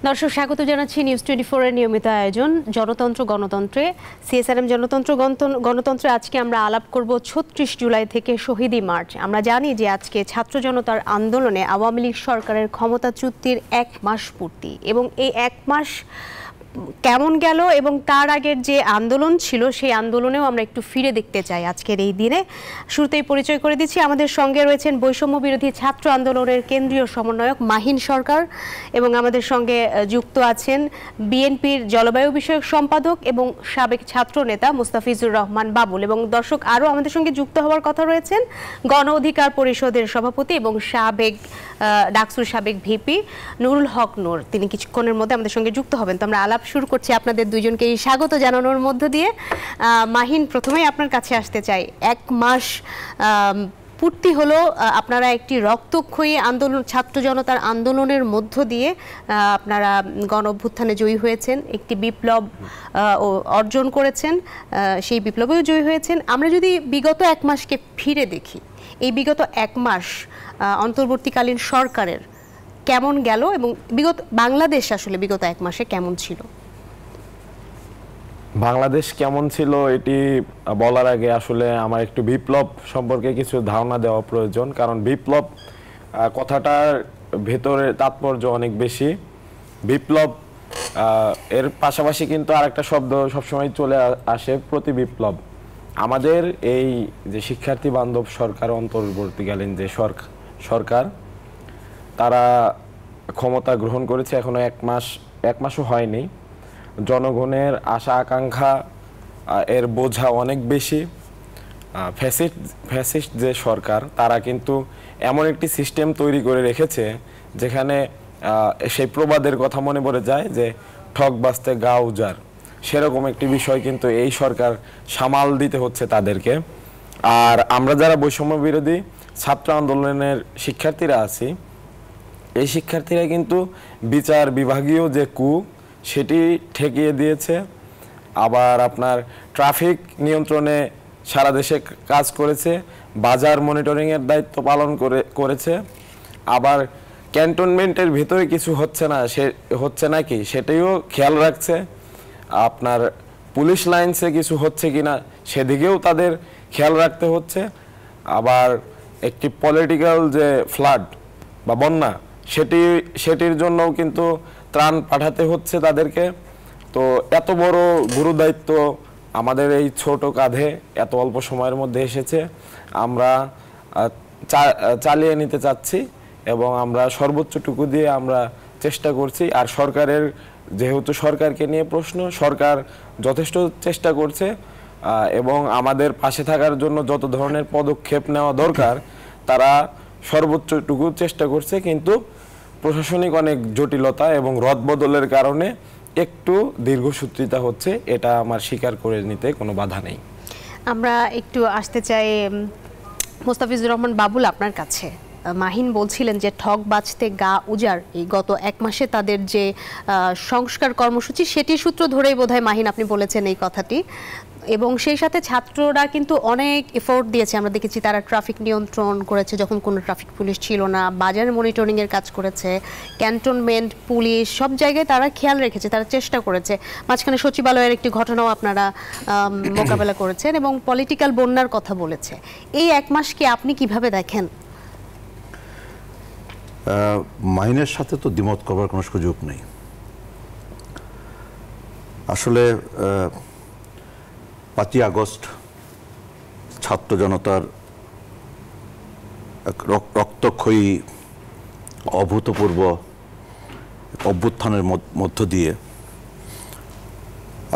দর্শক স্বাগত জানাচ্ছি নিউজ 24 এর নিয়মিত আয়োজন জনতন্ত্র গণতন্ত্রে। সিএসআরএম জনতন্ত্র গণতন্ত্রে আজকে আমরা আলাপ করব ৩৬ জুলাই থেকে শহীদি মার্চ। আমরা জানি যে আজকে ছাত্র জনতার আন্দোলনে আওয়ামী লীগ সরকারের ক্ষমতাচ্যুতির ১ মাস পূর্তি, এবং এই ১ মাস কেমন গেল এবং তার আগের যে আন্দোলন ছিল সেই আন্দোলনেও আমরা একটু ফিরে দেখতে চাই আজকের এই দিনে। শুরুতেই পরিচয় করে দিচ্ছি, আমাদের সঙ্গে রয়েছেন বৈষম্য বিরোধী ছাত্র আন্দোলনের কেন্দ্রীয় সমন্বয়ক মাহিন সরকার, এবং আমাদের সঙ্গে যুক্ত আছেন বিএনপির জলবায়ু বিষয়ক সম্পাদক এবং সাবেক ছাত্র নেতা মুস্তাফিজুর রহমান বাবুল। এবং দর্শক আরও আমাদের সঙ্গে যুক্ত হওয়ার কথা রয়েছেন গণ অধিকার পরিষদের সভাপতি এবং ডাকসুর সাবেক ভিপি নুরুল হক নূর। তিনি কিছুক্ষণের মধ্যে আমাদের সঙ্গে যুক্ত হবেন। তো আমরা আলাপ শুরু করছি আপনাদের দুইজনকে এই স্বাগত জানানোর মধ্য দিয়ে। মাহিন, প্রথমেই আপনার কাছে আসতে চাই। ১ মাস পূর্তি হলো, আপনারা একটি রক্তক্ষয়ী আন্দোলন, ছাত্র জনতার আন্দোলনের মধ্য দিয়ে আপনারা গণ অভ্যুত্থানে জয়ী হয়েছেন, একটি বিপ্লব অর্জন করেছেন, সেই বিপ্লবেও জয়ী হয়েছেন। আমরা যদি বিগত ১ মাসকে ফিরে দেখি, এই বিগত ১ মাস অন্তর্বর্তীকালীন সরকারের কেমন গেল এবং বাংলাদেশ আসলে বিগত ১ মাসে কেমন ছিল? বাংলাদেশ কেমন ছিল এটি বলার আগে আসলে আমার একটু বিপ্লব সম্পর্কে কিছু ধারণা দেওয়া প্রয়োজন, কারণ বিপ্লব কথাটার ভেতরে তাৎপর্য অনেক বেশি। বিপ্লব এর পাশাপাশি কিন্তু আরেকটা শব্দ সবসময় চলে আসে, প্রতি বিপ্লব। আমাদের এই যে শিক্ষার্থী বান্ধব সরকার, অন্তর্বর্তীকালীন যে সরকার, তারা ক্ষমতা গ্রহণ করেছে এখনো ১ মাসও হয়নি। জনগণের আশা আকাঙ্ক্ষা এর বোঝা অনেক বেশি। ফ্যাসিস্ট যে সরকার, তারা কিন্তু এমন একটি সিস্টেম তৈরি করে রেখেছে যেখানে সেই প্রবাদের কথা মনে পড়ে যায় যে ঠক বাস্তে গা উজাড়, সেরকম একটি বিষয় কিন্তু এই সরকার সামাল দিতে হচ্ছে তাদেরকে। আর আমরা যারা বৈষম্য বিরোধী ছাত্র আন্দোলনের শিক্ষার্থীরা আছি, এই শিক্ষার্থীরা কিন্তু বিচার বিভাগীয় যে সেটি ঠেকিয়ে দিয়েছে। আবার আপনার ট্রাফিক নিয়ন্ত্রণে সারা দেশে কাজ করেছে, বাজার মনিটরিংয়ের দায়িত্ব পালন করেছে। আবার ক্যান্টনমেন্টের ভিতরে কিছু হচ্ছে নাকি সেটাও খেয়াল রাখছে। আপনার পুলিশ লাইন্সে কিছু হচ্ছে কিনা সেদিকেও তাদের খেয়াল রাখতে হচ্ছে। আবার একটি পলিটিক্যাল যে ফ্লাড বা বন্যা, সেটির জন্যও কিন্তু ত্রাণ পাঠাতে হচ্ছে তাদেরকে। তো এত বড় গুরু দায়িত্ব আমাদের এই ছোট কাঁধে এত অল্প সময়ের মধ্যে এসেছে, আমরা চালিয়ে নিতে চাচ্ছি এবং আমরা সর্বোচ্চটুকু দিয়ে আমরা চেষ্টা করছি। আর সরকারের, যেহেতু সরকারকে নিয়ে প্রশ্ন, সরকার যথেষ্ট চেষ্টা করছে এবং আমাদের পাশে থাকার জন্য যত ধরনের পদক্ষেপ নেওয়া দরকার তারা সর্বোচ্চটুকু চেষ্টা করছে। কিন্তু প্রশাসনিক অনেক জটিলতা এবং রদবদলের কারণে একটু দীর্ঘসূত্রিতা হচ্ছে, এটা আমার স্বীকার করে নিতে কোনো বাধা নেই। আমরা একটু আসতে চাই মুস্তাফিজুর রহমান বাবুল, আপনার কাছে। মাহিন বলছিলেন যে ঠক বাঁচতে গা উজাড়, এই গত ১ মাসে তাদের যে সংস্কার কর্মসূচি, সেটির সূত্র ধরেই বোধহয় মাহিন আপনি বলেছেন এই কথাটি। এবং সেই সাথে ছাত্ররা কিন্তু অনেক এফোর্ট দিয়েছে, আমরা দেখেছি তারা ট্রাফিক নিয়ন্ত্রণ করেছে যখন কোনো ট্রাফিক পুলিশ ছিল না, বাজার মনিটরিংয়ের কাজ করেছে, ক্যান্টনমেন্ট পুলিশ সব জায়গায় তারা খেয়াল রেখেছে, তারা চেষ্টা করেছে। মাঝখানে সচিবালয়ের একটি ঘটনাও আপনারা মোকাবেলা করেছেন এবং পলিটিক্যাল বন্যার কথা বলেছে। এই ১ মাসকে আপনি কিভাবে দেখেন? মাহিনের সাথে তো দ্বিমত করবার কোনো সুযোগ নেই। আসলে ৫ই আগস্ট ছাত্র জনতার রক্তক্ষয়ী অভূতপূর্ব অভ্যুত্থানের মধ্য দিয়ে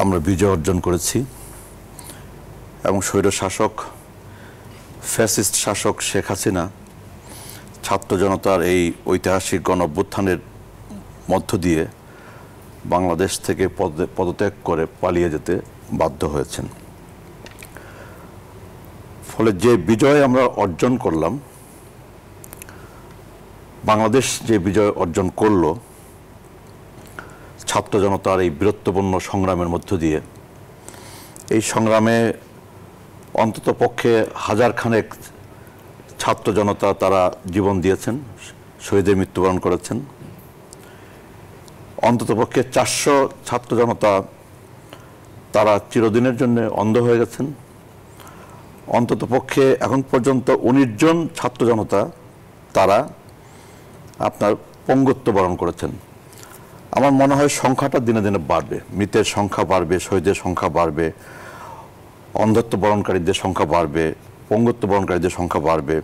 আমরা বিজয় অর্জন করেছি এবং স্বৈরশাসক ফ্যাসিস্ট শাসক শেখ হাসিনা ছাত্র জনতার এই ঐতিহাসিক গণ অভ্যুত্থানের মধ্য দিয়ে বাংলাদেশ থেকে পদত্যাগ করে পালিয়ে যেতে বাধ্য হয়েছেন। ফলে যে বিজয় আমরা অর্জন করলাম, বাংলাদেশ যে বিজয় অর্জন করল ছাত্র জনতার এই বীরত্বপূর্ণ সংগ্রামের মধ্য দিয়ে, এই সংগ্রামে অন্তত পক্ষে ১০০০ খানেক ছাত্র জনতা তারা জীবন দিয়েছেন, শহীদের মৃত্যুবরণ করেছেন। অন্ততপক্ষে 400 ছাত্র জনতা তারা চিরদিনের জন্য অন্ধ হয়ে গেছেন। অন্ততপক্ষে এখন পর্যন্ত 19 জন ছাত্র জনতা তারা আপনার পঙ্গুত্ব বরণ করেছেন। আমার মনে হয় সংখ্যাটা দিনে দিনে বাড়বে, মৃতের সংখ্যা বাড়বে, শহীদের সংখ্যা বাড়বে, অন্ধত্ব বরণকারীদের সংখ্যা বাড়বে, পঙ্গুত্ব বরণকারীদের সংখ্যা বাড়বে।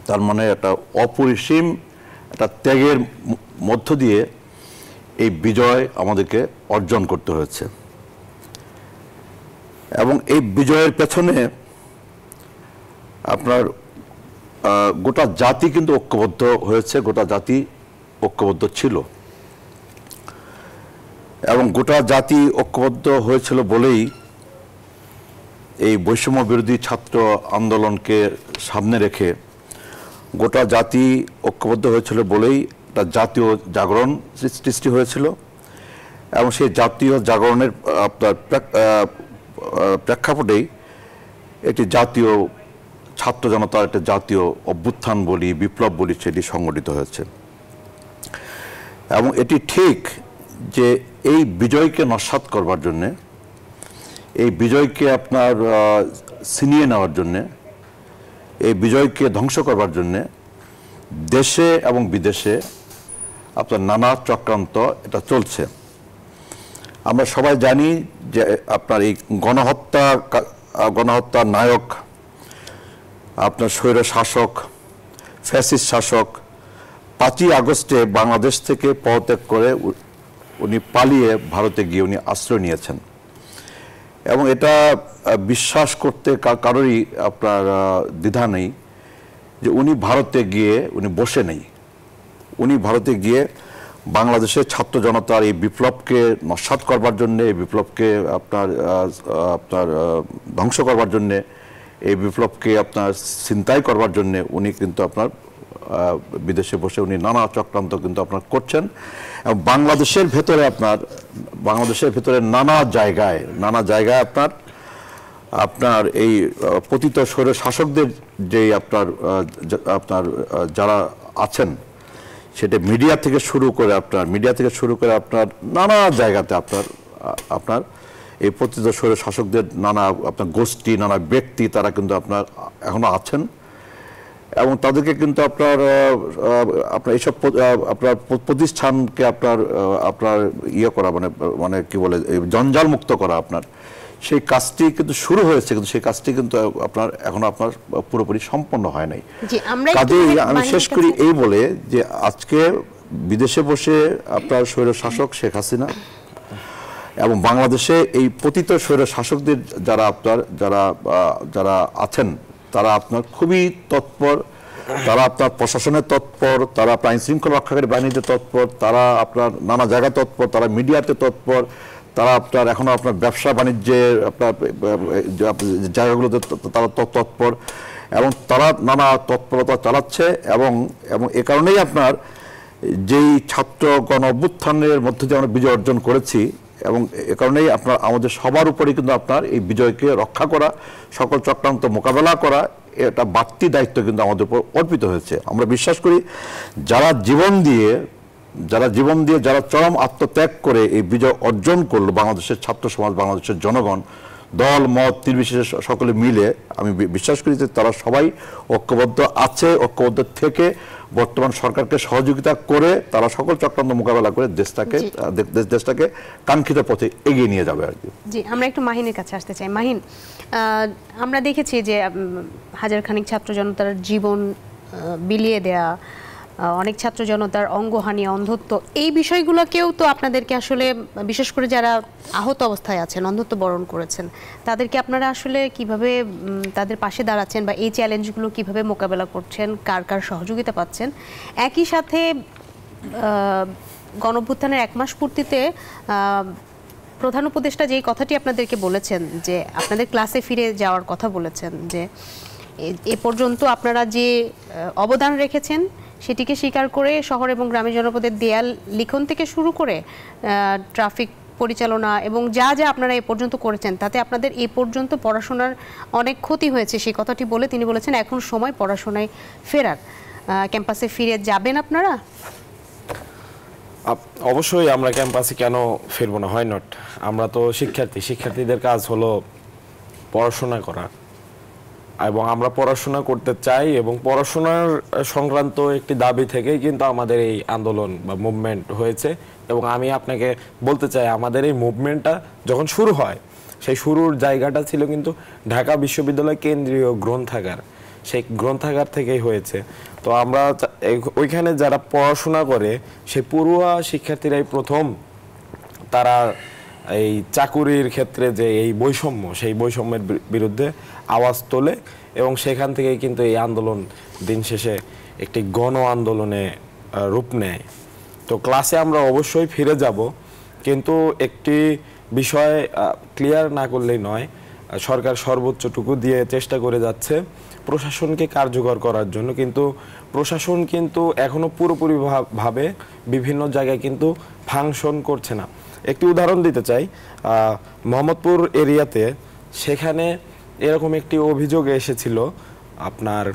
তার মানে একটা অপরিসীম একটা ত্যাগের মধ্য দিয়ে এই বিজয় আমাদেরকে অর্জন করতে হয়েছে। এবং এই বিজয়ের পেছনে আপনার গোটা জাতি কিন্তু ঐক্যবদ্ধ হয়েছে, গোটা জাতি ঐক্যবদ্ধ ছিল। এবং গোটা জাতি ঐক্যবদ্ধ হয়েছিল বলেই এই বৈষম্য বিরোধী ছাত্র আন্দোলনকে সামনে রেখে গোটা জাতি ঐক্যবদ্ধ হয়েছিল বলেই একটা জাতীয় জাগরণ সৃষ্টি হয়েছিল। এবং সেই জাতীয় জাগরণের আপনার প্রেক্ষাপটেই একটি জাতীয় ছাত্র জনতার একটা জাতীয় অভ্যুত্থান বলি, বিপ্লব বলি, সেটি সংগঠিত হয়েছে। এবং এটি ঠিক যে এই বিজয়কে নস্যাৎ করবার জন্যে, এই বিজয়কে আপনার ছিনিয়ে নেওয়ার জন্যে, এই বিজয়কে ধ্বংস করবার জন্যে দেশে এবং বিদেশে আপনার নানা চক্রান্ত এটা চলছে। আমরা সবাই জানি যে আপনার এই গণহত্যার নায়ক আপনার স্বৈর শাসক, ফ্যাসিস্ট শাসক 5ই আগস্টে বাংলাদেশ থেকে পদত্যাগ করে উনি পালিয়ে ভারতে গিয়ে উনি আশ্রয় নিয়েছেন। এবং এটা বিশ্বাস করতে কারোরই আপনার দ্বিধা নেই যে উনি ভারতে গিয়ে উনি বসে নেই। উনি ভারতে গিয়ে বাংলাদেশের ছাত্র জনতার এই বিপ্লবকে নস্যাৎ করবার জন্যে, এই বিপ্লবকে আপনার ধ্বংস করবার জন্যে, এই বিপ্লবকে আপনার ছিনতাই করবার জন্যে উনি কিন্তু আপনার বিদেশে বসে উনি নানা চক্রান্ত কিন্তু আপনার করছেন। এবং বাংলাদেশের ভেতরে নানা জায়গায় আপনার এই পতিত স্বৈর শাসকদের যে আপনার যারা আছেন, সেটা মিডিয়া থেকে শুরু করে আপনার নানা জায়গাতে আপনার এই পতিত স্বৈর শাসকদের নানা আপনার গোষ্ঠী, নানা ব্যক্তি তারা কিন্তু আপনার এখনো আছেন। এবং তাদেরকে কিন্তু আপনার এইসব আপনার প্রতিষ্ঠানকে আপনার ইয়ে করা মানে কি বলে জঞ্জাল মুক্ত করা, আপনার সেই কাজটি কিন্তু শুরু হয়েছে, কিন্তু সেই কাজটি কিন্তু এখনো আপনার পুরোপুরি সম্পন্ন হয় নাই। কাজেই আমি শেষ করি এই বলে যে আজকে বিদেশে বসে আপনার স্বৈর শাসক শেখ হাসিনা এবং বাংলাদেশে এই পতিত স্বৈর শাসকদের যারা আছেন তারা আপনার খুবই তৎপর, তারা আপনার প্রশাসনের তৎপর, তারা আইন শৃঙ্খলা রক্ষাকারী বাহিনীতে তৎপর, তারা আপনার নানা জায়গায় তৎপর, তারা মিডিয়াতে তৎপর, তারা এখনো আপনার ব্যবসা বাণিজ্যের জায়গাগুলোতে তারা তৎপর এবং তারা নানা তৎপরতা চালাচ্ছে। এবং এ কারণেই আপনার যেই ছাত্র গণ অভ্যুত্থানের মধ্যে দিয়ে আমরা বিজয় অর্জন করেছি, এবং এ কারণেই আপনার আমাদের সবার উপরেই কিন্তু আপনার এই বিজয়কে রক্ষা করা, সকল চক্রান্ত মোকাবেলা করা, এটা বাড়তি দায়িত্ব কিন্তু আমাদের উপর অর্পিত হয়েছে। আমরা বিশ্বাস করি যারা জীবন দিয়ে যারা চরম আত্মত্যাগ করে এই বিজয় অর্জন করলো, বাংলাদেশের ছাত্র সমাজ, বাংলাদেশের জনগণ, দল মত নির্বিশেষে সকলে মিলে, আমি বিশ্বাস করি যে তারা সবাই ঐক্যবদ্ধ আছে, ঐক্যবদ্ধ থেকে বর্তমান সরকারকে সহযোগিতা করে তারা সকল চক্রান্ত মোকাবেলা করে দেশটাকে কাঙ্ক্ষিত পথে এগিয়ে নিয়ে যাবে আর কি। জি, আমরা একটু মাহিনের কাছে আসতে চাই। মাহিন, আমরা দেখেছি যে হাজার খানিক ছাত্র জনতার জীবন বিলিয়ে দেয়া, অনেক ছাত্র জনতার অঙ্গহানি, অন্ধত্ব, এই বিষয়গুলোকেও তো আপনাদেরকে আসলে, বিশেষ করে যারা আহত অবস্থায় আছেন, অন্ধত্ব বরণ করেছেন, তাদেরকে আপনারা আসলে কিভাবে তাদের পাশে দাঁড়াচ্ছেন বা এই চ্যালেঞ্জগুলো কিভাবে মোকাবেলা করছেন, কার কার সহযোগিতা পাচ্ছেন? একই সাথে গণঅভ্যুত্থানের 1 মাস পূর্তিতে প্রধান উপদেষ্টা যেই কথাটি আপনাদেরকে বলেছেন যে আপনাদের ক্লাসে ফিরে যাওয়ার কথা বলেছেন, যে এ পর্যন্ত আপনারা যে অবদান রেখেছেন সেটিকে স্বীকার করে শহর এবং গ্রামীণ জনপদের দেয়াল লিখন থেকে শুরু করে ট্রাফিক পরিচালনা এবং যা যা আপনারা এ পর্যন্ত করেছেন, তাতে আপনাদের এ পর্যন্ত পড়াশোনার অনেক ক্ষতি হয়েছে, সেই কথাটি বলে তিনি বলেছেন এখন সময় পড়াশোনায় ফেরার। ক্যাম্পাসে ফিরে যাবেন আপনারা? অবশ্যই আমরা ক্যাম্পাসে কেন ফিরবো না, হয় নট। আমরা তো শিক্ষার্থীদের কাজ হলো পড়াশোনা করা, এবং আমরা পড়াশোনা করতে চাই, এবং পড়াশোনার সংক্রান্ত একটি দাবি থেকেই কিন্তু আমাদের এই আন্দোলন বা মুভমেন্ট হয়েছে। এবং আমি আপনাকে বলতে চাই, আমাদের এই মুভমেন্টটা যখন শুরু হয়, সেই শুরুর জায়গাটা ছিল কিন্তু ঢাকা বিশ্ববিদ্যালয় কেন্দ্রীয় গ্রন্থাগার, সেই গ্রন্থাগার থেকেই হয়েছে। তো আমরা ওইখানে যারা পড়াশোনা করে সেই পড়ুয়া শিক্ষার্থীরাই প্রথম তারা এই চাকুরির ক্ষেত্রে যে এই বৈষম্য, সেই বৈষম্যের বিরুদ্ধে আওয়াজ তোলে, এবং সেখান থেকেই কিন্তু এই আন্দোলন দিন শেষে একটি গণ আন্দোলনে রূপ নেয়। তো ক্লাসে আমরা অবশ্যই ফিরে যাব, কিন্তু একটি বিষয় ক্লিয়ার না করলেই নয়। সরকার সর্বোচ্চটুকু দিয়ে চেষ্টা করে যাচ্ছে প্রশাসনকে কার্যকর করার জন্য, কিন্তু প্রশাসন কিন্তু এখনো পুরোপুরি ভাবে বিভিন্ন জায়গায় কিন্তু ফাংশন করছে না। একটি উদাহরণ দিতে চাই, মোহাম্মদপুর এরিয়াতে সেখানে এরকম একটি অভিযোগ এসেছিল, আপনার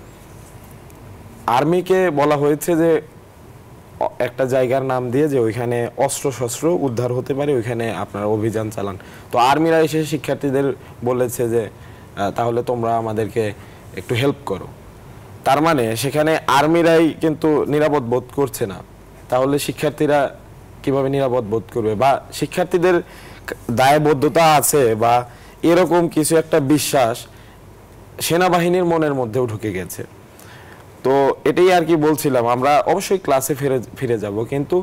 আর্মিকে বলা হয়েছে যে একটা জায়গার নাম দিয়ে যে ওইখানে অস্ত্রশস্ত্র উদ্ধার হতে পারে, ওইখানে আপনার অভিযান চালান। তো আর্মিরা এসে শিক্ষার্থীদের বলেছে যে তাহলে তোমরা আমাদেরকে একটু হেল্প করো। তার মানে সেখানে আর্মিরাই কিন্তু নিরাপদ বোধ করছে না, তাহলে শিক্ষার্থীরা কিভাবে নিরাপদ বোধ করবে? বা শিক্ষার্থীদের দায়বদ্ধতা আছে বা এরকম কিছু একটা বিশ্বাস সেনাবাহিনীর মনের মধ্যেও ঢুকে গেছে। তো এটাই আর কি বলছিলাম, আমরা অবশ্যই ক্লাসে ফিরে যাব, কিন্তু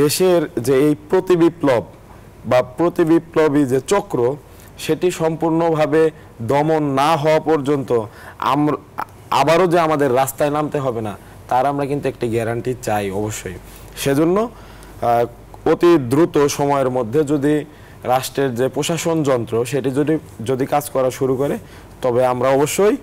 দেশের যে এই প্রতিবিপ্লব বা প্রতিবিপ্লবী যে চক্র, সেটি সম্পূর্ণভাবে দমন না হওয়া পর্যন্ত আবারও যে আমাদের রাস্তায় নামতে হবে না, তার আমরা কিন্তু একটি গ্যারান্টি চাই অবশ্যই। সেজন্য অতি দ্রুত সময়ের মধ্যে যদি রাষ্ট্রের যে প্রশাসন যন্ত্র সেটি যদি কাজ করা শুরু করে, তবে আমরা অবশ্যই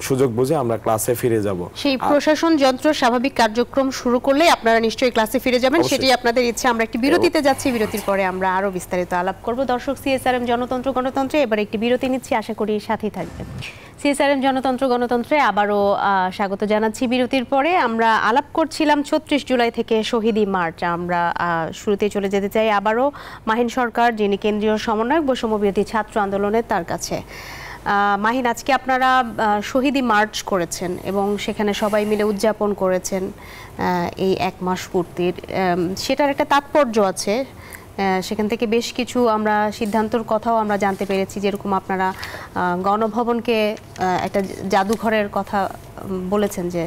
সুযোগ বুঝে আমরা ক্লাসে ফিরে যাব। সেই প্রশাসন যন্ত্র স্বাভাবিক কার্যক্রম শুরু করলে আপনারা নিশ্চয়ই ক্লাসে ফিরে যাবেন, সেটি আপনাদের ইচ্ছা। আমরা একটি বিরতিতে যাচ্ছি, বিরতির পরে আমরা আরো বিস্তারিত আলাপ করব। দর্শক, সিএসআরএম জনতন্ত্র গণতন্ত্রে এবার একটি বিরতি নিচ্ছি, আশা করি সাথেই থাকবেন। সিএসআরএম জনতন্ত্র গণতন্ত্রে আবারও স্বাগত জানাচ্ছি। বিরতির পরে আমরা আলাপ করছিলাম ৩৬ জুলাই থেকে শহীদি মার্চ। আমরা শুরুতে চলে যেতে চাই আবারও মাহিন সরকার, যিনি কেন্দ্রীয় সমন্বয়ক বৈষম্যবিরোধী ছাত্র আন্দোলনের, তার কাছে। মাহিন, আজকে আপনারা শহীদি মার্চ করেছেন এবং সেখানে সবাই মিলে উদযাপন করেছেন এই ১ মাস পূর্তির, সেটার একটা তাৎপর্য আছে। সেখান থেকে বেশ কিছু আমরা সিদ্ধান্তর কথাও আমরা জানতে পেরেছি, যেরকম আপনারা গণভবনকে একটা জাদুঘরের কথা বলেছেন, যে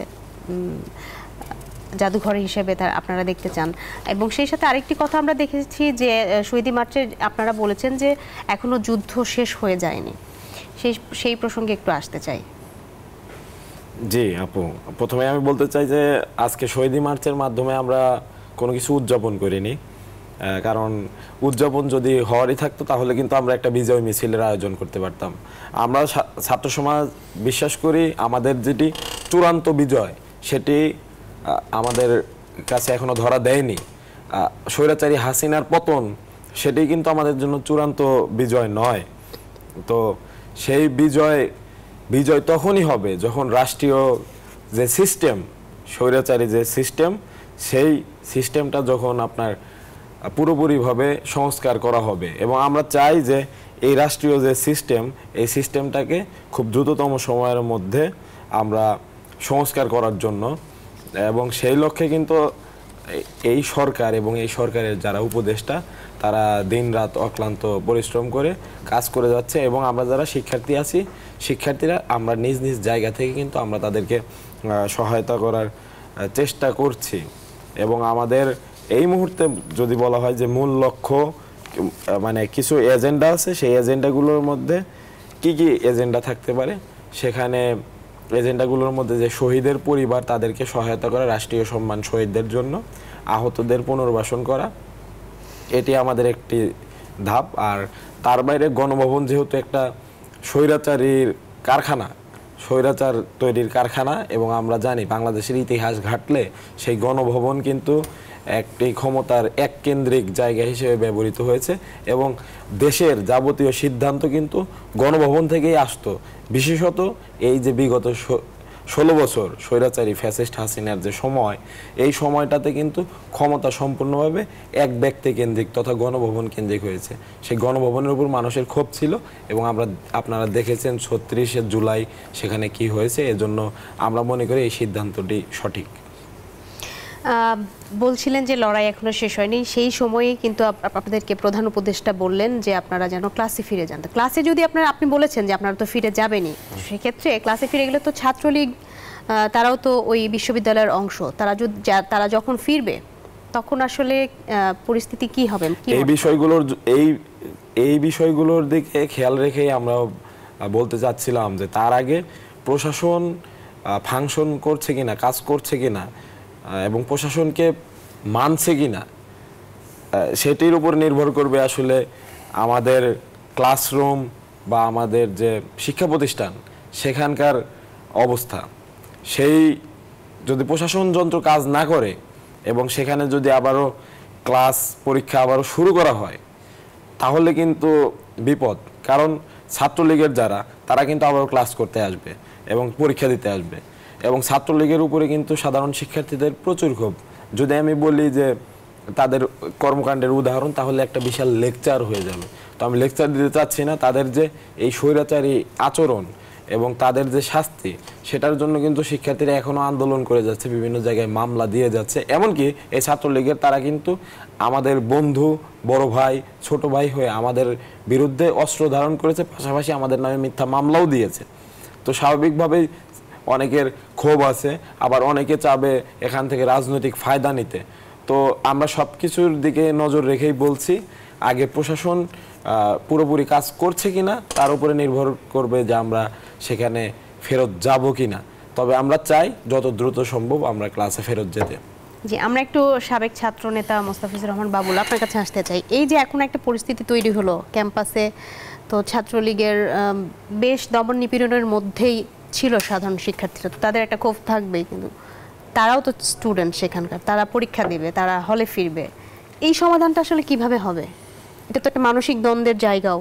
জাদুঘর হিসেবে আপনারা দেখতে চান। এবং সেই সাথে আরেকটি কথা আমরা দেখেছি যে শহীদি মার্চে আপনারা বলেছেন যে এখনো যুদ্ধ শেষ হয়ে যায়নি। সেই প্রসঙ্গে একটু আসতে চাই। জি আপু, প্রথমে আমি বলতে চাই যে আজকে শহীদি মার্চের মাধ্যমে আমরা কোনো কিছু উদযাপন করিনি, কারণ উদযাপন যদি হওয়ারই থাকতো তাহলে কিন্তু আমরা একটা বিজয় মিছিলের আয়োজন করতে পারতাম। আমরা ছাত্র সমাজ বিশ্বাস করি আমাদের যেটি চূড়ান্ত বিজয় সেটি আমাদের কাছে এখনো ধরা দেয়নি। স্বৈরাচারী হাসিনার পতন সেটি কিন্তু আমাদের জন্য চূড়ান্ত বিজয় নয়। তো সেই বিজয় তখনই হবে যখন রাষ্ট্রীয় যে সিস্টেম, স্বৈরাচারী যে সিস্টেম, সেই সিস্টেমটা যখন আপনার পুরোপুরিভাবে সংস্কার করা হবে। এবং আমরা চাই যে এই রাষ্ট্রীয় যে সিস্টেম, এই সিস্টেমটাকে খুব দ্রুততম সময়ের মধ্যে আমরা সংস্কার করার জন্য, এবং সেই লক্ষ্যে কিন্তু এই সরকার এবং এই সরকারের যারা উপদেষ্টা, তারা দিনরাত অক্লান্ত পরিশ্রম করে কাজ করে যাচ্ছে। এবং আমরা যারা শিক্ষার্থী আছি, শিক্ষার্থীরা আমরা নিজ নিজ জায়গা থেকে কিন্তু আমরা তাদেরকে সহায়তা করার চেষ্টা করছি। এবং আমাদের এই মুহূর্তে যদি বলা হয় যে মূল লক্ষ্য, মানে কিছু এজেন্ডা আছে, সেই এজেন্ডাগুলোর মধ্যে কি কি এজেন্ডা থাকতে পারে, সেখানে এজেন্ডাগুলোর মধ্যে যে শহীদের পরিবার, তাদেরকে সহায়তা করা, রাষ্ট্রীয় সম্মান শহীদদের জন্য, আহতদের পুনর্বাসন করা, এটি আমাদের একটি ধাপ। আর তার বাইরে গণভবন যেহেতু একটা স্বৈরাচারীর কারখানা, স্বৈরাচার তৈরির কারখানা, এবং আমরা জানি বাংলাদেশের ইতিহাস ঘাটলে সেই গণভবন কিন্তু একটি ক্ষমতার এককেন্দ্রিক জায়গা হিসেবে ব্যবহৃত হয়েছে, এবং দেশের যাবতীয় সিদ্ধান্ত কিন্তু গণভবন থেকেই আসতো। বিশেষত এই যে বিগত 16 বছর স্বৈরাচারী ফ্যাসিস্ট হাসিনার যে সময়, এই সময়টাতে কিন্তু ক্ষমতা সম্পূর্ণভাবে এক ব্যক্তি কেন্দ্রিক তথা গণভবন কেন্দ্রিক হয়েছে। সেই গণভবনের উপর মানুষের ক্ষোভ ছিল এবং আপনারা দেখেছেন 36শে জুলাই সেখানে কি হয়েছে। এজন্য আমরা মনে করি এই সিদ্ধান্তটি সঠিক। বলছিলেন যে লড়াই এখনো শেষ হয়নি, সেই সময়ে কিন্তু আপনাদেরকে প্রধান উপদেষ্টা বললেন যে আপনারা যেন ক্লাসে ফিরে যান। ক্লাসে যদি আপনি বলেছেন যে আপনারা তো ফিরে যাবেনই, সেক্ষেত্রে ক্লাসে ফিরে গেলে তো ছাত্রলীগ তারাও তো ওই বিশ্ববিদ্যালয়ের অংশ, তারা যখন ফিরবে তখন আসলে পরিস্থিতি কি হবে? এই বিষয়গুলোর দিকে খেয়াল রেখেই আমরা বলতে চাচ্ছিলাম যে তার আগে প্রশাসন ফাংশন করছে কিনা, কাজ করছে কিনা এবং প্রশাসনকে মানছে কিনা, সেটির উপর নির্ভর করবে আসলে আমাদের ক্লাসরুম বা আমাদের যে শিক্ষা প্রতিষ্ঠান সেখানকার অবস্থা। সেই যদি প্রশাসন যন্ত্র কাজ না করে এবং সেখানে যদি আবারও ক্লাস পরীক্ষা আবারও শুরু করা হয় তাহলে কিন্তু বিপদ। কারণ ছাত্রলীগের তারা কিন্তু আবারও ক্লাস করতে আসবে এবং পরীক্ষা দিতে আসবে এবং ছাত্রলীগের উপরে কিন্তু সাধারণ শিক্ষার্থীদের প্রচুর ক্ষোভ। যদি আমি বলি যে তাদের কর্মকাণ্ডের উদাহরণ, তাহলে একটা বিশাল লেকচার হয়ে যাবে। তো আমি লেকচার দিতে চাচ্ছি না। তাদের যে এই স্বৈরাচারী আচরণ এবং তাদের যে শাস্তি, সেটার জন্য কিন্তু শিক্ষার্থীরা এখনো আন্দোলন করে যাচ্ছে, বিভিন্ন জায়গায় মামলা দিয়ে যাচ্ছে। এমনকি এই ছাত্রলীগের তারা কিন্তু আমাদের বন্ধু, বড় ভাই, ছোট ভাই হয়ে আমাদের বিরুদ্ধে অস্ত্র ধারণ করেছে, পাশাপাশি আমাদের নামে মিথ্যা মামলাও দিয়েছে। তো স্বাভাবিকভাবেই অনেকের ক্ষোভ আছে, আবার অনেকে চাবে এখান থেকে রাজনৈতিক ফায়দা নিতে। তো আমরা সব কিছুর দিকে নজর রেখেই বলছি, আগে প্রশাসন পুরোপুরি কাজ করছে কিনা তার উপরে নির্ভর করবে যে আমরা সেখানে ফেরত যাব কিনা। তবে আমরা চাই যত দ্রুত সম্ভব আমরা ক্লাসে ফেরত যেতে। জি, আমরা একটু সাবেক ছাত্র নেতা মোস্তাফিজুর রহমান বাবুল আপনার কাছে আসতে চাই। এই যে এখন একটা পরিস্থিতি তৈরি হলো ক্যাম্পাসে, তো ছাত্রলীগের বেশ দমন নিপীড়নের মধ্যেই ছিল সাধারণ শিক্ষার্থীরা, তো তাদের একটা ক্ষোভ থাকবেই, কিন্তু তারাও তো স্টুডেন্ট সেখানকার, তারা পরীক্ষা দিবে, তারা হলে ফিরবে। এই সমাধানটা আসলে কিভাবে হবে? এটা তো একটা মানসিক দ্বন্দ্বের জায়গাও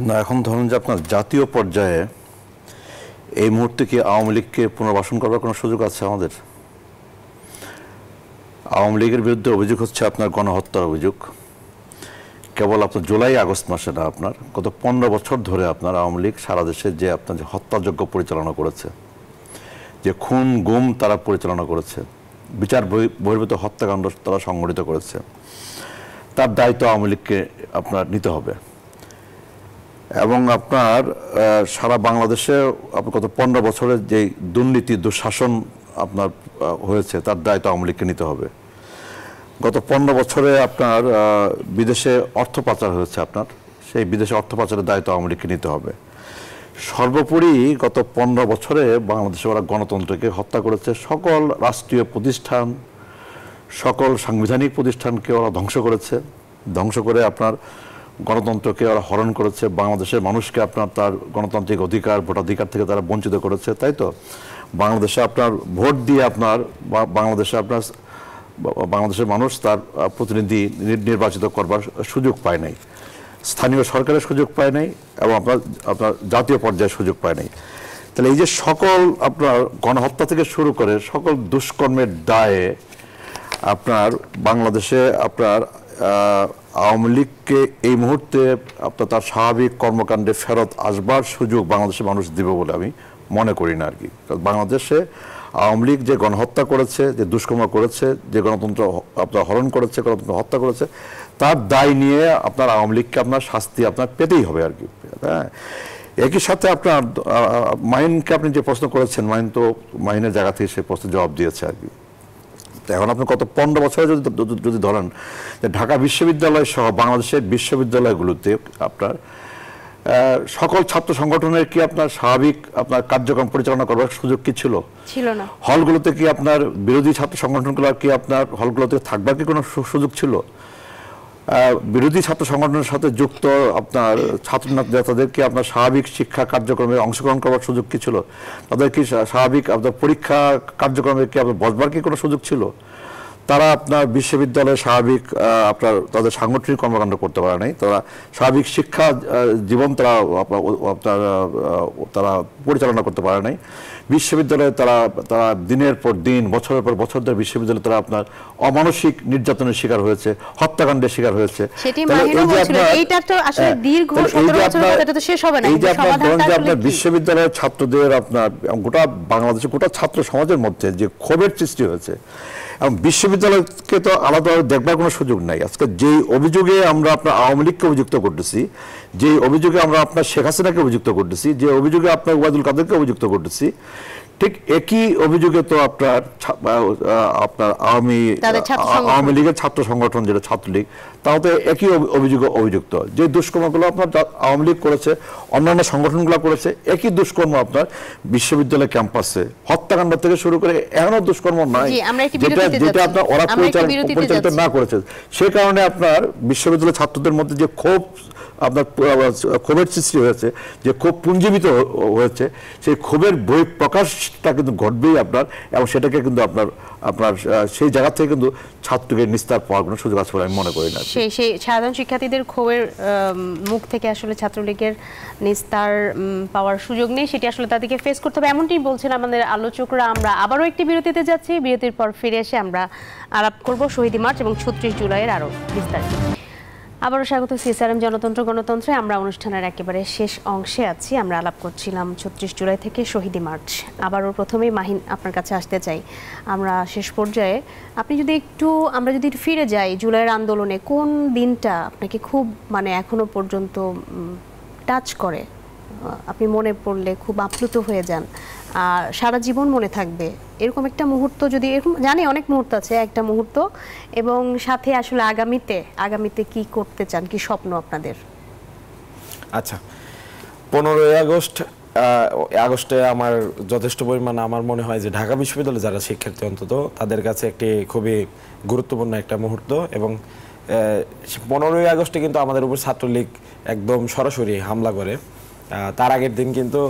না। এখন ধরুন যে আপনার জাতীয় পর্যায়ে এই মুহূর্তে কি আওয়ামী লীগকে পুনর্বাসন করার কোনো সুযোগ আছে আমাদের? আওয়ামী লীগের বিরুদ্ধে অভিযোগ হচ্ছে আপনার গণহত্যার অভিযোগ। কেবল আপনার জুলাই আগস্ট মাসে না, আপনার গত 15 বছর ধরে আপনার আওয়ামী লীগ সারা দেশে যে আপনার যে হত্যাযজ্ঞ পরিচালনা করেছে, যে খুন গুম তারা পরিচালনা করেছে, বিচার বহির্ভূত হত্যাকাণ্ড তারা সংগঠিত করেছে, তার দায়িত্ব আওয়ামী লীগকে আপনার নিতে হবে। এবং আপনার সারা বাংলাদেশে আপনার গত 15 বছরের যে দুর্নীতি দুঃশাসন আপনার হয়েছে, তার দায়িত্ব আওয়ামী লীগকে নিতে হবে। গত 15 বছরে আপনার বিদেশে অর্থ পাচার হয়েছে, আপনার সেই বিদেশে অর্থ পাচারের দায়িত্ব আওয়ামী লীগকে নিতে হবে। সর্বোপরি গত 15 বছরে বাংলাদেশে ওরা গণতন্ত্রকে হত্যা করেছে। সকল রাষ্ট্রীয় প্রতিষ্ঠান, সকল সাংবিধানিক প্রতিষ্ঠানকে ওরা ধ্বংস করেছে, ধ্বংস করে আপনার গণতন্ত্রকে ওরা হরণ করেছে। বাংলাদেশের মানুষকে আপনার তার গণতান্ত্রিক অধিকার, ভোটাধিকার থেকে তারা বঞ্চিত করেছে। তাই তো বাংলাদেশে আপনার ভোট দিয়ে আপনার বাংলাদেশের মানুষ তার প্রতিনিধি নির্বাচিত করবার সুযোগ পায় নাই, স্থানীয় সরকারের সুযোগ পায় নাই এবং আপনার জাতীয় পর্যায়ে সুযোগ পায় নাই। তাহলে এই যে সকল আপনার গণহত্যা থেকে শুরু করে সকল দুষ্কর্মের দায়ে আপনার বাংলাদেশে আপনার আওয়ামী লীগকে এই মুহূর্তে আপনার তার স্বাভাবিক কর্মকাণ্ডে ফেরত আসবার সুযোগ বাংলাদেশের মানুষ দিবে বলে আমি মনে করি না আর কি। বাংলাদেশে আওয়ামী লীগ যে গণহত্যা করেছে, যে দুষ্কর্ম করেছে, যে গণতন্ত্র আপনার হরণ করেছে, গণতন্ত্র হত্যা করেছে, তার দায় নিয়ে আপনার আওয়ামী লীগকে আপনার শাস্তি আপনার পেতেই হবে আর কি। হ্যাঁ, একই সাথে আপনার মাইনকে আপনি যে প্রশ্ন করেছেন, মাইনের জায়গা থেকে সে প্রশ্নের জবাব দিয়েছে আর কি। এখন আপনি গত 15 বছরে যদি ধরেন যে ঢাকা বিশ্ববিদ্যালয় সহ বাংলাদেশের বিশ্ববিদ্যালয়গুলোতে আপনার সকল ছাত্র সংগঠনের কি আপনার স্বাভাবিক আপনার কার্যক্রম পরিচালনা করবার সুযোগ কি ছিল? ছিল না। হলগুলোতে কি আপনার বিরোধী ছাত্র সংগঠনগুলো কি আপনার হলগুলোতে থাকবার কি কোনো সুযোগ ছিল? বিরোধী ছাত্র সংগঠনের সাথে যুক্ত আপনার ছাত্র নেতাদেরকে আপনার স্বাভাবিক শিক্ষা কার্যক্রমে অংশগ্রহণ করবার সুযোগ কি ছিল? তাদের কি স্বাভাবিক আপনার পরীক্ষা কার্যক্রমে কি আপনার বসবার কি কোনো সুযোগ ছিল? তারা আপনার বিশ্ববিদ্যালয়ে স্বাভাবিক আপনার তাদের সাংগঠনিক কর্মকাণ্ড করতে পারে নাই, তারা স্বাভাবিক শিক্ষা জীবন তারা পরিচালনা করতে পারে নাই। বিশ্ববিদ্যালয়ে তারা দিনের পর দিন বছরের পর বছর ধরে বিশ্ববিদ্যালয়ে তারা আপনার অমানসিক নির্যাতনের শিকার হয়েছে, হত্যাকাণ্ডের শিকার হয়েছে। এই যে আপনার বিশ্ববিদ্যালয়ের ছাত্রদের আপনার গোটা বাংলাদেশের গোটা ছাত্র সমাজের মধ্যে যে ক্ষোভের সৃষ্টি হয়েছে, এবং বিশ্ববিদ্যালয়কে তো আলাদাভাবে দেখবার কোনো সুযোগ নাই। আজকে যেই অভিযোগে আমরা আপনার আওয়ামী লীগকে অভিযুক্ত করতেছি, যে অভিযোগে আমরা আপনার শেখ হাসিনাকে অভিযুক্ত করতেছি, যে অভিযোগে আপনার ওবায়দুল কাদেরকে অভিযুক্ত করতেছি, ঠিক একই অভিযোগে তো আপনার আওয়ামী লীগের ছাত্র সংগঠন যেটা ছাত্রলীগ, তাও তো একই অভিযোগে অভিযুক্ত। যে দুষ্কর্মগুলো আপনার আওয়ামী লীগ করেছে, অন্যান্য সংগঠনগুলো করেছে, একই দুষ্কর্ম আপনার বিশ্ববিদ্যালয় ক্যাম্পাসে হত্যাকাণ্ড থেকে শুরু করে এমনও দুষ্কর্ম নাই যেটা আপনার ওরা পরিচালিত না করেছে। সে কারণে আপনার বিশ্ববিদ্যালয় ছাত্রদের মধ্যে যে আপনার ক্ষোভের সৃষ্টি হয়েছে, যে ক্ষোভ পুঞ্জীবিত হয়েছে, সেই ক্ষোভের বহিঃপ্রকাশটা কিন্তু ঘটবেই আপনার, এবং সেটাকে কিন্তু আপনার সেই জায়গা থেকে কিন্তু ছাত্রকে নিস্তার পাওয়ার কোনো সুযোগ আছে বলে আমি মনে করি না। সেই সাধারণ শিক্ষার্থীদের ক্ষোভের মুখ থেকে আসলে ছাত্রলীগের নিস্তার পাওয়ার সুযোগ নেই, সেটি আসলে তাদেরকে ফেস করতে হবে, এমনটাই বলছেন আমাদের আলোচকরা। আমরা আবারও একটি বিরতিতে যাচ্ছি, বিরতির পর ফিরে এসে আমরা আলাপ করব শহীদ মার্চ এবং 36 জুলাইয়ের আরও বিস্তারিত। আবারও স্বাগত সিএসআরএম জনতন্ত্র গণতন্ত্রে। আমরা অনুষ্ঠানের একেবারে শেষ অংশে আছি। আমরা আলাপ করছিলাম 36 জুলাই থেকে শহীদ মার্চ। আবারও প্রথমেই মাহিন আপনার কাছে আসতে চাই। আমরা শেষ পর্যায়ে আপনি যদি আমরা যদি ফিরে যাই জুলাইয়ের আন্দোলনে, কোন দিনটা আপনাকে খুব এখনো পর্যন্ত টাচ করে, আপনি মনে পড়লে খুব আপ্লুত হয়ে যান, আর সারা জীবন মনে থাকবে এরকম একটা মুহূর্ত? যদি এরকম, জানি অনেক মুহূর্ত আছে, একটা মুহূর্ত, এবং সাথে আসলে আগামীতে কি করতে চান, কি স্বপ্ন আপনাদের? আচ্ছা, 15ই আগস্টে আমার যথেষ্ট পরিমাণ আমার মনে হয় যে ঢাকা বিশ্ববিদ্যালয়ে যারা শিক্ষার্থী অন্তত তাদের কাছে একটি খুবই গুরুত্বপূর্ণ একটা মুহূর্ত। এবং 15ই আগস্টে কিন্তু আমাদের উপর ছাত্রলীগ একদম সরাসরি হামলা করে। তার আগের দিন কিন্তু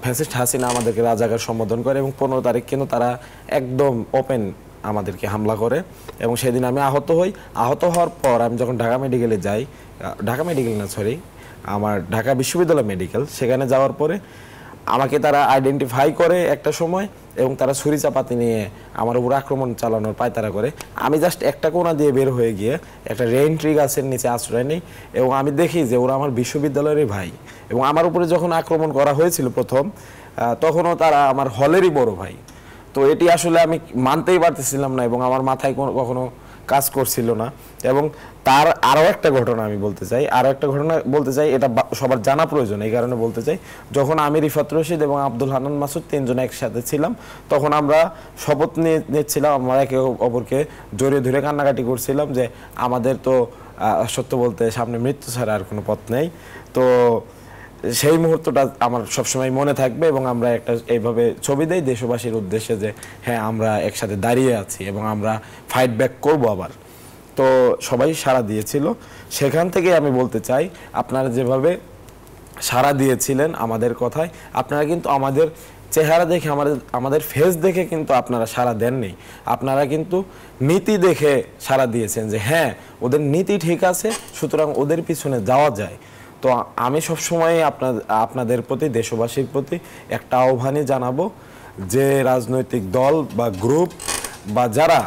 ফ্যাসিস্ট হাসিনা আমাদেরকে রাজাকার সম্বোধন করে, এবং 15 তারিখ কিন্তু তারা একদম ওপেন আমাদেরকে হামলা করে, এবং সেদিন আমি আহত হই। আহত হওয়ার পর আমি যখন ঢাকা মেডিকেলে যাই, আমার ঢাকা বিশ্ববিদ্যালয় মেডিকেল, সেখানে যাওয়ার পরে আমাকে তারা আইডেন্টিফাই করে একটা সময়, এবং তারা ছুরি চাপাতি নিয়ে আমার উপর আক্রমণ চালানোর পায়তারা করে। আমি জাস্ট একটা কোণা দিয়ে বের হয়ে গিয়ে একটা রেইন ট্রি গাছের নিচে আশ্রয় নেই, এবং আমি দেখি যে ওরা আমার বিশ্ববিদ্যালয়েরই ভাই, এবং আমার উপরে যখন আক্রমণ করা হয়েছিল প্রথম, তখনও তারা আমার হলেরই বড় ভাই। তো এটি আসলে আমি মানতেই পারতেছিলাম না, এবং আমার মাথায় কখনো কাজ করছিল না। এবং তার আরও একটা ঘটনা আমি বলতে চাই, এটা সবার জানা প্রয়োজন, এই কারণে বলতে চাই। যখন আমি রিফাত রশিদ এবং আব্দুল হান্নান মাসুদ 3 জন একসাথে ছিলাম, তখন আমরা শপথ নিচ্ছিলাম, আমরা একে অপরকে জড়িয়ে ধরে কান্নাকাটি করছিলাম যে আমাদের তো সত্য বলতে সামনে মৃত্যু ছাড়া আর কোনো পথ নেই। তো সেই মুহূর্তটা আমার সবসময় মনে থাকবে, এবং আমরা এইভাবে ছবি দেই দেশবাসীর উদ্দেশ্যে যে হ্যাঁ, আমরা একসাথে দাঁড়িয়ে আছি এবং আমরা ফাইট ব্যাক করবো আবার। তো সবাই সাড়া দিয়েছিল। সেখান থেকে আমি বলতে চাই, আপনারা যেভাবে সাড়া দিয়েছিলেন আমাদের কথায়, আপনারা কিন্তু আমাদের চেহারা দেখে, আমাদের ফেস দেখে কিন্তু আপনারা সাড়া দেননি, আপনারা কিন্তু নীতি দেখে সাড়া দিয়েছেন যে হ্যাঁ, ওদের নীতি ঠিক আছে, সুতরাং ওদের পিছনে যাওয়া যায়। তো আমি সবসময় আপনাদের প্রতি, দেশবাসীর প্রতি একটা আহ্বানই জানাবো যে রাজনৈতিক দল বা গ্রুপ বা যারা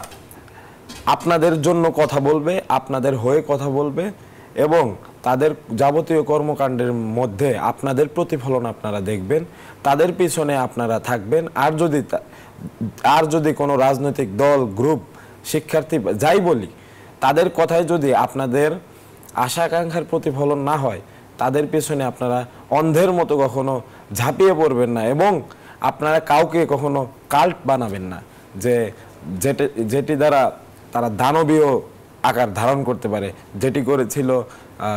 আপনাদের জন্য কথা বলবে, আপনাদের হয়ে কথা বলবে, এবং তাদের যাবতীয় কর্মকাণ্ডের মধ্যে আপনাদের প্রতিফলন আপনারা দেখবেন, তাদের পিছনে আপনারা থাকবেন। আর যদি কোনো রাজনৈতিক দল, গ্রুপ, শিক্ষার্থী, যাই বলি, তাদের কথায় যদি আপনাদের আশা আকাঙ্ক্ষার প্রতিফলন না হয়, তাদের পেছনে আপনারা অন্ধের মতো কখনো ঝাঁপিয়ে পড়বেন না, এবং আপনারা কাউকে কখনো কাল্ট বানাবেন না যেটি দ্বারা তারা দানবীয় আকার ধারণ করতে পারে, যেটি করেছিল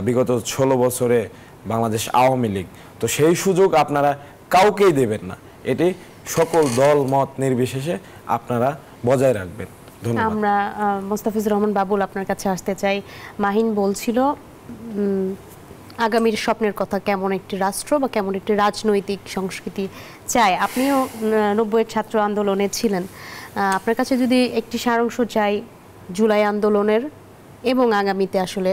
বিগত 16 বছরে বাংলাদেশ আওয়ামী লীগ। তো সেই সুযোগ আপনারা কাউকেই দেবেন না, এটি সকল দল মত নির্বিশেষে আপনারা বজায় রাখবেন। ধন্যবাদ। আমরা মোস্তাফিজুর রহমান বাবুল আপনার কাছে আসতে চাই। মাহিন বলছিল আগামীর স্বপ্নের কথা, কেমন একটি রাষ্ট্র বা কেমন একটি রাজনৈতিক সংস্কৃতি চায়। আপনিও 90-এর ছাত্র আন্দোলনে ছিলেন, আপনার কাছে যদি একটি সারাংশ চাই জুলাই আন্দোলনের এবং আগামীতে আসলে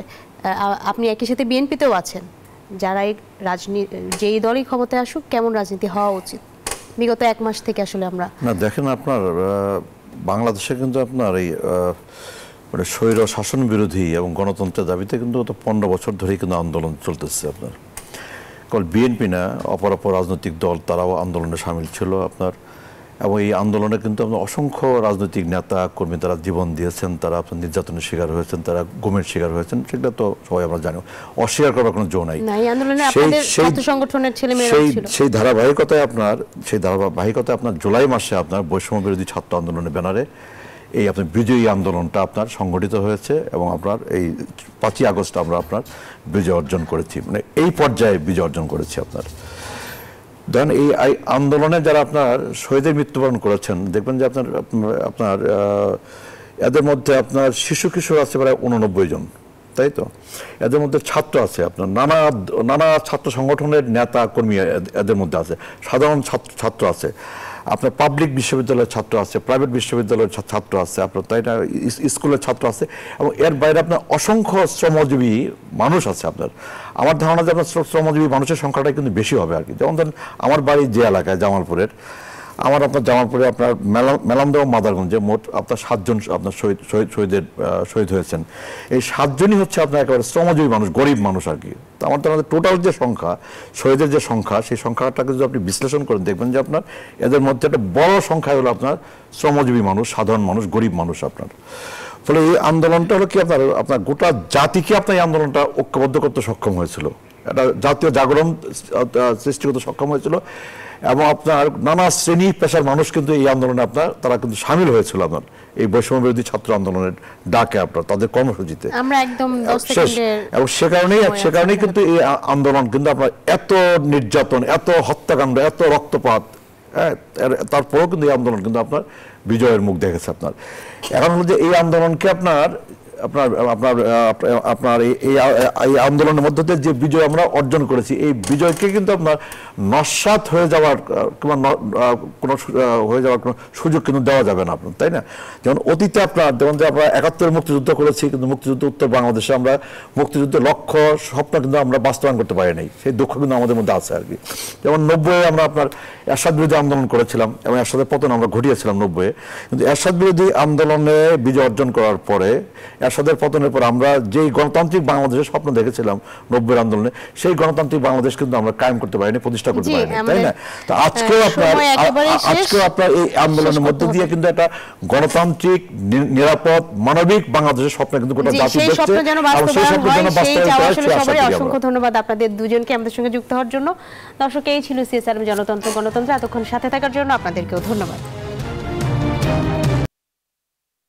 আপনি একই সাথে বিএনপিতেও আছেন, যারা এই যেই দলই ক্ষমতায় আসুক কেমন রাজনীতি হওয়া উচিত বিগত 1 মাস থেকে আসলে আমরা না দেখেন আপনার বাংলাদেশে কিন্তু আপনার এই মানে স্বৈর শাসন বিরোধী এবং গণতন্ত্রের দাবিতে কিন্তু গত 15 বছর ধরেই কিন্তু আন্দোলন চলতেছে আপনার। কেবল বিএনপি না, অপর রাজনৈতিক দল তারাও আন্দোলনে সামিল ছিল আপনার। এবং এই আন্দোলনে কিন্তু আপনার অসংখ্য রাজনৈতিক নেতা কর্মী তারা জীবন দিয়েছেন, তারা আপনার নির্যাতনের শিকার হয়েছেন, তারা গুমের শিকার হয়েছেন, সেটা তো সবাই আমরা জানি, অস্বীকার করার কোনো জো নাই। সেই ধারাবাহিকতায় আপনার জুলাই মাসে আপনার বৈষম্য বিরোধী ছাত্র আন্দোলনের ব্যানারে এই আপনার বিজয়ী আন্দোলনটা আপনার সংগঠিত হয়েছে এবং আপনার এই 5ই আগস্ট আমরা আপনার বিজয় অর্জন করেছি, মানে এই পর্যায়ে বিজয় অর্জন করেছি আপনার। ধরেন এই আন্দোলনে যারা আপনার শহীদের মৃত্যুবরণ করেছেন দেখবেন যে আপনার এদের মধ্যে আপনার শিশু কিশোর আছে প্রায় 89 জন, তাই তো? এদের মধ্যে ছাত্র আছে আপনার নানা ছাত্র সংগঠনের নেতা কর্মী এদের মধ্যে আছে, সাধারণ ছাত্র আছে, আপনার পাবলিক বিশ্ববিদ্যালয়ের ছাত্র আছে, প্রাইভেট বিশ্ববিদ্যালয়ের ছাত্র আছে, আপনার তাই না স্কুলের ছাত্র আছে, এবং এর বাইরে আপনার অসংখ্য শ্রমজীবী মানুষ আছে আপনার। আমার ধারণা যে আপনার শ্রমজীবী মানুষের সংখ্যাটা কিন্তু বেশি হবে আর কি। যেমন ধরেন আমার বাড়ি যে এলাকায় জামালপুরের, জামালপুরে আপনার মেলান্দহ মাদারগঞ্জে মোট আপনার 7 জন আপনার শহীদ হয়েছেন। এই 7 জনই হচ্ছে আপনার একেবারে শ্রমজীবী মানুষ, গরিব মানুষ আর কি। তো আমার ধারণা টোটাল যে সংখ্যা শহীদের যে সংখ্যা, সেই সংখ্যাটাকে যদি আপনি বিশ্লেষণ করেন দেখবেন যে আপনার এদের মধ্যে একটা বড় সংখ্যা হলো আপনার শ্রমজীবী মানুষ, সাধারণ মানুষ, গরিব মানুষ আপনার। ফলে এই আন্দোলনটা হলো কি আপনার গোটা জাতিকে আপনার এই আন্দোলনটা ঐক্যবদ্ধ করতে সক্ষম হয়েছিল, একটা জাতীয় জাগরণ সৃষ্টি করতে সক্ষম হয়েছিল, এবং আপনার নানা শ্রেণী পেশার মানুষ কিন্তু এই আন্দোলনে তারা কিন্তু সামিল হয়েছিল আপনার এই বৈষম্য বিরোধী ছাত্র আন্দোলনের ডাকে আপনার তাদের কর্মসূচিতে। আমরা একদম 10 সেকেন্ডের এবং সেকারণেই কিন্তু এই আন্দোলন কিন্তু আপনার এত নির্যাতন, এত হত্যাকাণ্ড, এত রক্তপাত, তারপরেও কিন্তু এই আন্দোলন কিন্তু আপনার বিজয়ের মুখ দেখেছে আপনার। এখন হলো যে এই আন্দোলনকে আপনার এই আন্দোলনের মধ্যে দিয়ে যে বিজয় আমরা অর্জন করেছি, এই বিজয়কে কিন্তু আপনার নস্যাৎ হয়ে যাওয়ার কোনো সুযোগ কিন্তু দেওয়া যাবে না আপনার, তাই না? যেমন অতীতে যেমন যে আমরা 71 মুক্তিযুদ্ধ করেছি, কিন্তু মুক্তিযুদ্ধ উত্তর বাংলাদেশে আমরা মুক্তিযুদ্ধের লক্ষ্য স্বপ্ন কিন্তু আমরা বাস্তবায়ন করতে পারি নাই, সেই দুঃখ কিন্তু আমাদের মধ্যে আছে আর কি। যেমন 90-এ আমরা আপনার এরশাদ বিরোধী আন্দোলন করেছিলাম এবং এরশাদের পতন আমরা ঘটিয়েছিলাম 90-এ, কিন্তু এরশাদ বিরোধী আন্দোলনে বিজয় অর্জন করার পরে, এরশাদের পতনের পর আমরা যেই গণতান্ত্রিক বাংলাদেশের স্বপ্ন দেখেছিলাম 90-এর আন্দোলনে, সেই গণতান্ত্রিক বাংলাদেশ কিন্তু আমরা কায়েম করতে পারিনি, প্রতিষ্ঠা করতে পারিনি, তাই না? তো আজকেও আপনার এই আন্দোলনের মধ্যে দিয়ে কিন্তু একটা গণতান্ত্রিক, নিরাপদ, মানবিক বাংলাদেশের স্বপ্ন কিন্তু গোটা জাতি দেখছে। অসংখ্য ধন্যবাদ আপনাদের দুজনকে আমাদের সঙ্গে যুক্ত হওয়ার জন্য। দর্শক, এই ছিল সিএসআরএম জনতন্ত্র গণতন্ত্র। এতক্ষণ সাথে থাকার জন্য আপনাদেরকেও ধন্যবাদ।